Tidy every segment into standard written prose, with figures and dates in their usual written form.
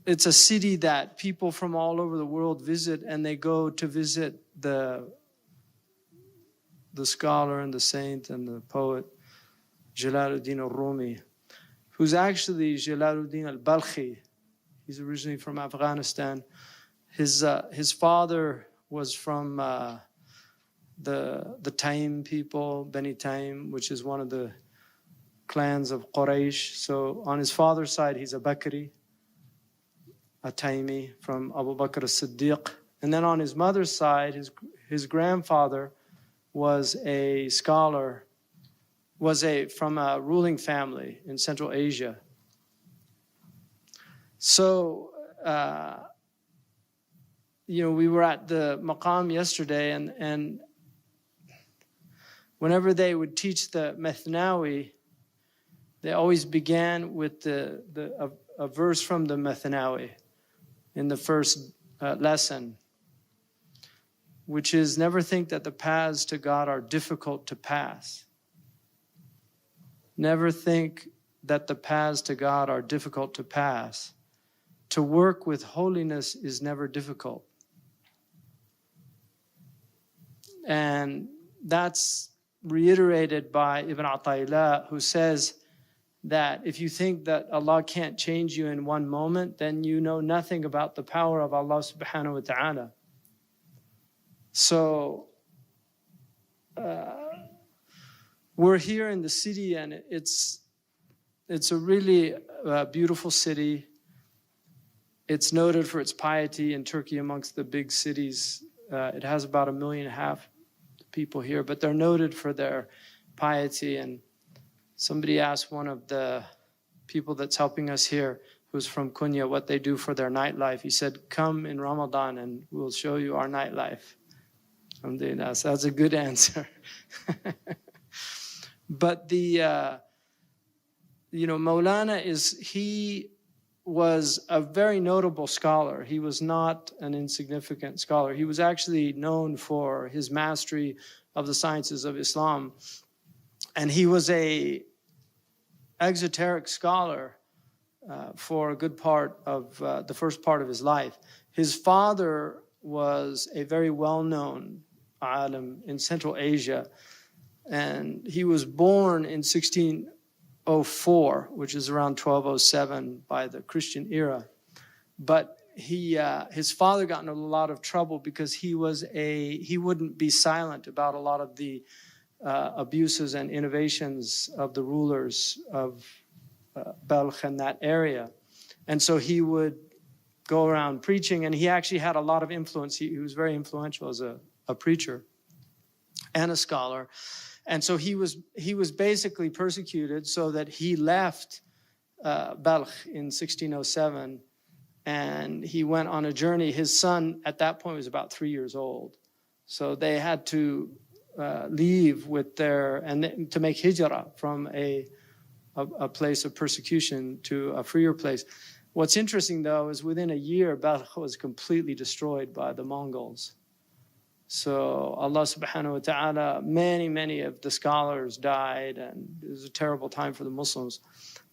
it's a city that people from all over the world visit, and they go to visit the scholar and the saint and the poet Celâleddîn Rûmî, who's actually Celâleddîn al-Balkhi. He's originally from Afghanistan. His father was from the Taim people, Bani Taim, which is one of the clans of Quraysh. So on his father's side, he's a Bakri, a Taimi from Abu Bakr as-Siddiq. And then on his mother's side, his grandfather was a scholar, from a ruling family in Central Asia. So, we were at the maqam yesterday, and whenever they would teach the Mevlânâ, they always began with a verse from the Mevlânâ in the first lesson, which is, never think that the paths to God are difficult to pass. Never think that the paths to God are difficult to pass. To work with holiness is never difficult. And that's reiterated by Ibn Atta'illah, who says that if you think that Allah can't change you in one moment, then you know nothing about the power of Allah subhanahu wa ta'ala. So we're here in the city, and it's a really beautiful city. It's noted for its piety in Turkey amongst the big cities. It has about 1.5 million people here, but they're noted for their piety. And somebody asked one of the people that's helping us here, who's from Konya, what they do for their nightlife. He said, come in Ramadan and we'll show you our nightlife. Alhamdulillah. So that's a good answer. But Mevlânâ he was a very notable scholar. He was not an insignificant scholar. He was actually known for his mastery of the sciences of Islam. And he was a exoteric scholar for a good part of the first part of his life. His father was a very well-known alim in Central Asia, and he was born in 1604, which is around 1207 by the Christian era. But his father got in a lot of trouble because he wouldn't be silent about a lot of the abuses and innovations of the rulers of Balkh and that area. And so he would go around preaching, and he actually had a lot of influence. He was very influential as a preacher and a scholar. And so he was basically persecuted, so that he left Balkh in 1607, and he went on a journey. His son at that point was about 3 years old. So they had to leave with to make hijrah from a place of persecution to a freer place. What's interesting, though, is within a year, Balkh was completely destroyed by the Mongols. So Allah subhanahu wa ta'ala, many of the scholars died, and it was a terrible time for the Muslims.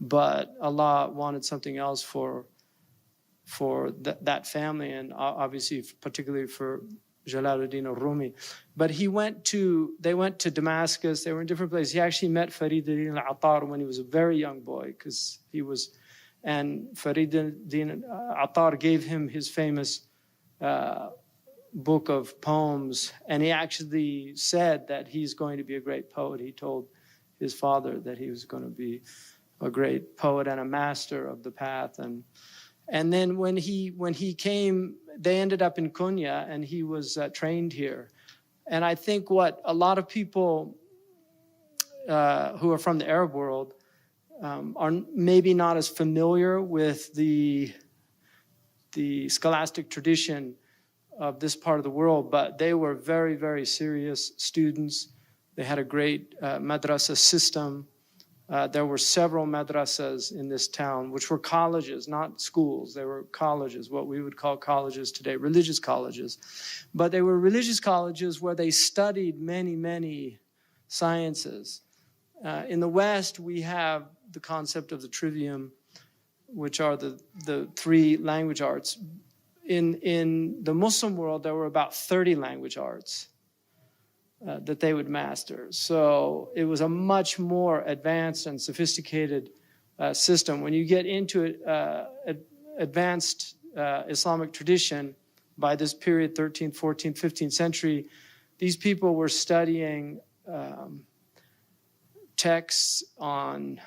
But Allah wanted something else for that family, and obviously particularly for Celâleddîn Rûmî. But they went to Damascus. They were in different places. He actually met Fariduddin al-Attar when he was a very young boy, and Fariduddin al-Attar gave him his famous book of poems, and he actually said that he's going to be a great poet. He told his father that he was going to be a great poet and a master of the path. And then when he came, they ended up in Konya, and he was trained here. And I think what a lot of people who are from the Arab world are maybe not as familiar with the scholastic tradition of this part of the world, but they were very, very serious students. They had a great madrasa system. There were several madrasas in this town, which were colleges, not schools. They were colleges, what we would call colleges today, religious colleges. But they were religious colleges where they studied many sciences. In the West, we have the concept of the trivium, which are the three language arts. In the Muslim world, there were about 30 language arts that they would master. So it was a much more advanced and sophisticated system. When you get into advanced Islamic tradition, by this period, 13th, 14th, 15th century, these people were studying texts on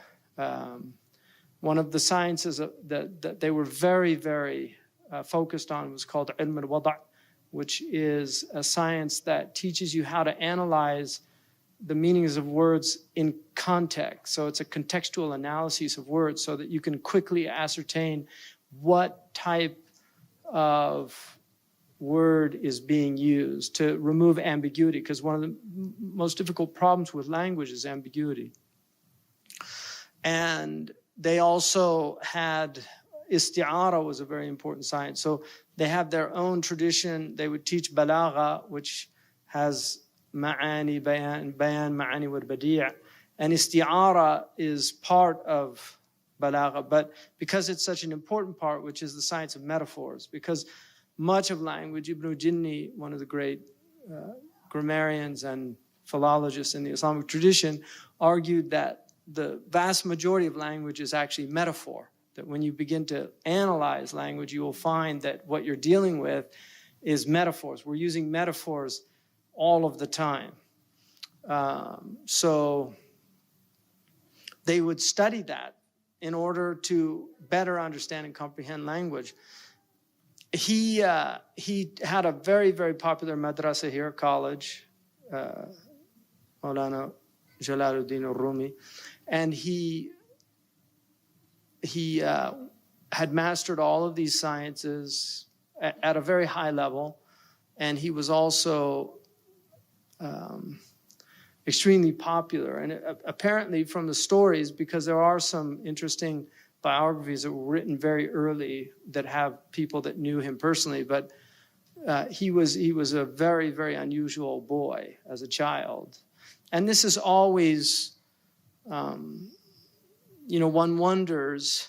one of the sciences that they were very, very focused on was called ilm al-wada', which is a science that teaches you how to analyze the meanings of words in context. So it's a contextual analysis of words so that you can quickly ascertain what type of word is being used to remove ambiguity, because one of the most difficult problems with language is ambiguity. And they also had isti'ara was a very important science. So they have their own tradition. They would teach balagha, which has ma'ani, bayan, ma'ani wa badi'. And isti'ara is part of balagha, but because it's such an important part, which is the science of metaphors, because much of language, Ibn Jinni, one of the great grammarians and philologists in the Islamic tradition, argued that the vast majority of language is actually metaphor, that when you begin to analyze language, you will find that what you're dealing with is metaphors. We're using metaphors all of the time. So they would study that in order to better understand and comprehend language. He had a very, very popular madrasa here, college, Mevlânâ Celâleddîn-i Rûmî, and he had mastered all of these sciences at a very high level, and he was also extremely popular. And apparently from the stories, because there are some interesting biographies that were written very early that have people that knew him personally, but he was a very, very unusual boy as a child. And this is always, one wonders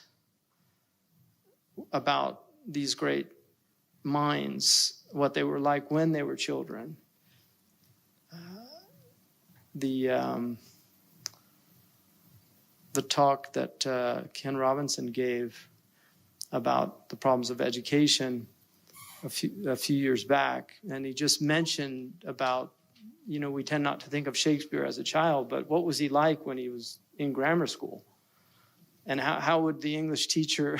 about these great minds, what they were like when they were children. The talk that Ken Robinson gave about the problems of education a few years back, and he just mentioned about, we tend not to think of Shakespeare as a child, but what was he like when he was in grammar school? And how would the English teacher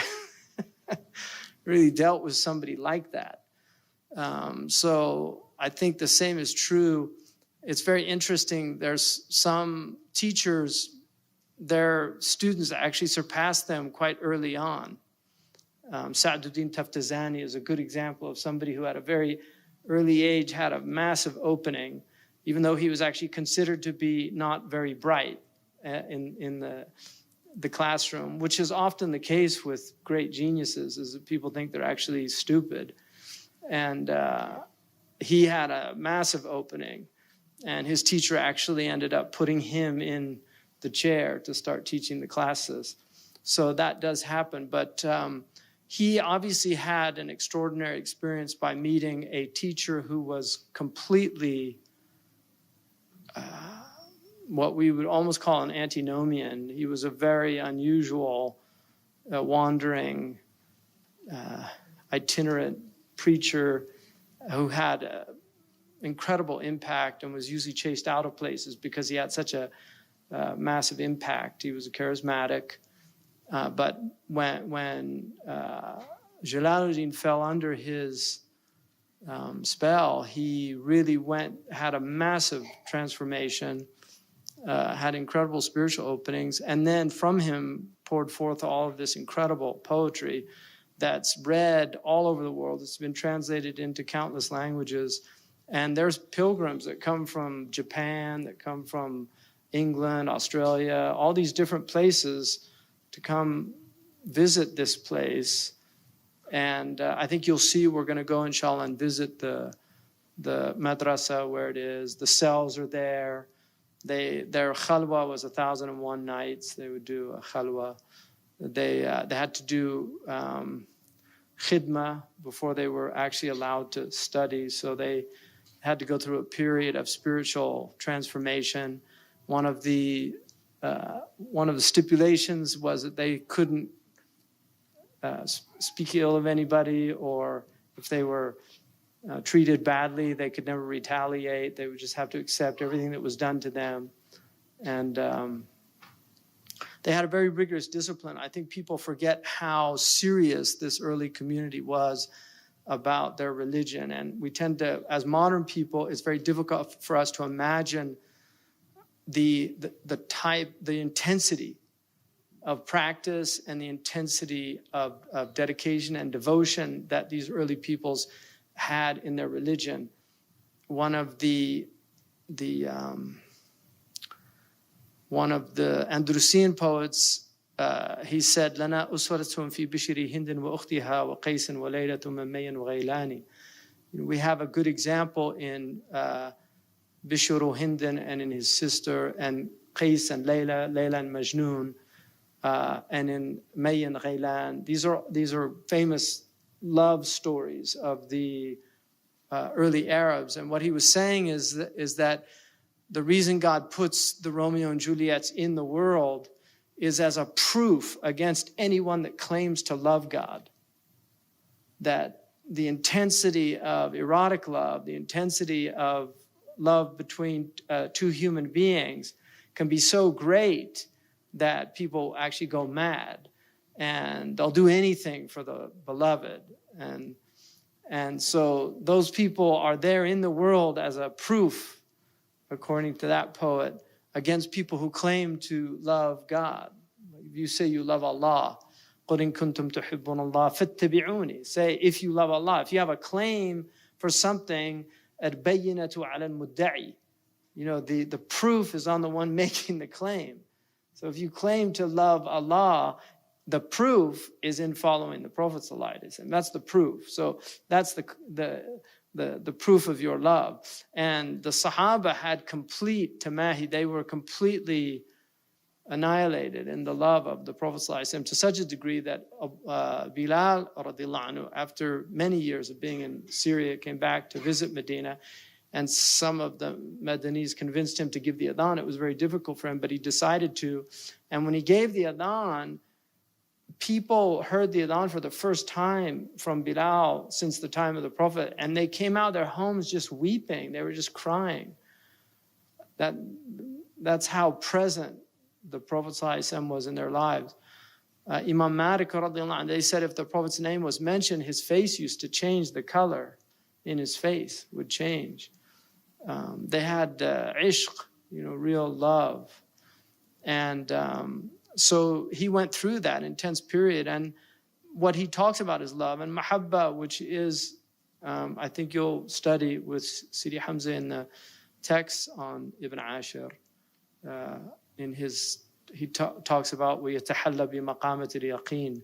really dealt with somebody like that? So I think the same is true. It's very interesting. There's some teachers, their students actually surpass them quite early on. Sa'duddin Taftazani is a good example of somebody who at a very early age had a massive opening, even though he was actually considered to be not very bright in the classroom, which is often the case with great geniuses, is that people think they're actually stupid. And he had a massive opening, and his teacher actually ended up putting him in the chair to start teaching the classes. So that does happen. But he obviously had an extraordinary experience by meeting a teacher who was completely what we would almost call an antinomian. He was a very unusual, wandering, itinerant preacher who had incredible impact and was usually chased out of places because he had such a massive impact. He was a charismatic, but when Celâleddîn fell under his spell, he really had a massive transformation, had incredible spiritual openings, and then from him poured forth all of this incredible poetry that's read all over the world. It's been translated into countless languages, and there's pilgrims that come from Japan, that come from England, Australia, all these different places to come visit this place. And I think you'll see we're going to go, inshallah, and visit the madrasa where it is. The cells are there. Their khalwa was 1,001 nights. They would do a khalwa. They had to do khidmah before they were actually allowed to study. So they had to go through a period of spiritual transformation. One of the stipulations was that they couldn't speak ill of anybody, or if they were treated badly, they could never retaliate. They would just have to accept everything that was done to them. And they had a very rigorous discipline. I think people forget how serious this early community was about their religion. And we tend to, as modern people, it's very difficult for us to imagine the intensity of practice and the intensity of dedication and devotion that these early peoples had in their religion. One of the Andalusian poets, he said, "Lana uswaratun fi bishri hindin wa ukhtiha wa qaisin wa laylatun min mayyin wa ghaylani." We have a good example in Bishru Hindin and in his sister, and Qais and Layla and Majnun, and in May and Ghaylan. These are famous love stories of the early Arabs. And what he was saying is that the reason God puts the Romeo and Juliets in the world is as a proof against anyone that claims to love God. That the intensity of erotic love, the intensity of love between two human beings can be so great that people actually go mad and they'll do anything for the beloved. And so those people are there in the world as a proof, according to that poet, against people who claim to love God. If you say you love Allah, قُلْ إِن كُنْتُمْ تُحِبُّونَ اللَّهَ فَاتَّبِعُونِي. Say, if you love Allah, if you have a claim for something, الْبَيِّنَةُ عَلَى الْمُدَّعِي. The proof is on the one making the claim. So if you claim to love Allah, the proof is in following the Prophet ﷺ. And that's the proof. So that's the proof of your love. And the Sahaba had complete tamahi. They were completely annihilated in the love of the Prophet ﷺ, to such a degree that Bilal, radiallahu anhu, after many years of being in Syria, came back to visit Medina. And some of the Madanis convinced him to give the adhan. It was very difficult for him, but he decided to. And when he gave the adhan, people heard the adhan for the first time from Bilal since the time of the Prophet, and they came out of their homes just weeping. They were just crying. That's how present the Prophet ﷺ was in their lives. Imam Malik, they said if the Prophet's name was mentioned, his face used to change. The color in his face would change. They had ishq, real love. And so he went through that intense period. And what he talks about is love and mahabba, which is, I think you'll study with Sidi Hamza in the text on Ibn Ashir. He talks about وَيَتَحَلَّ بِمَقَامَةِ الْيَقِينِ.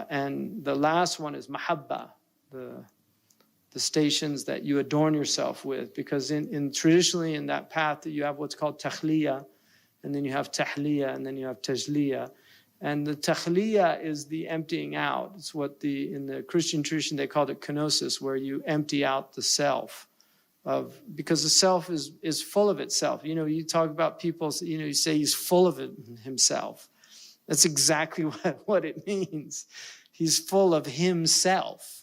And the last one is mahabba, the stations that you adorn yourself with, because traditionally in that path you have what's called takhliya, and then you have tahliya, and then you have tajliya. And the takhliya is the emptying out. It's what in the Christian tradition they called it kenosis, where you empty out the self, because the self is full of itself. You talk about people, you say he's full of himself. That's exactly what it means. He's full of himself.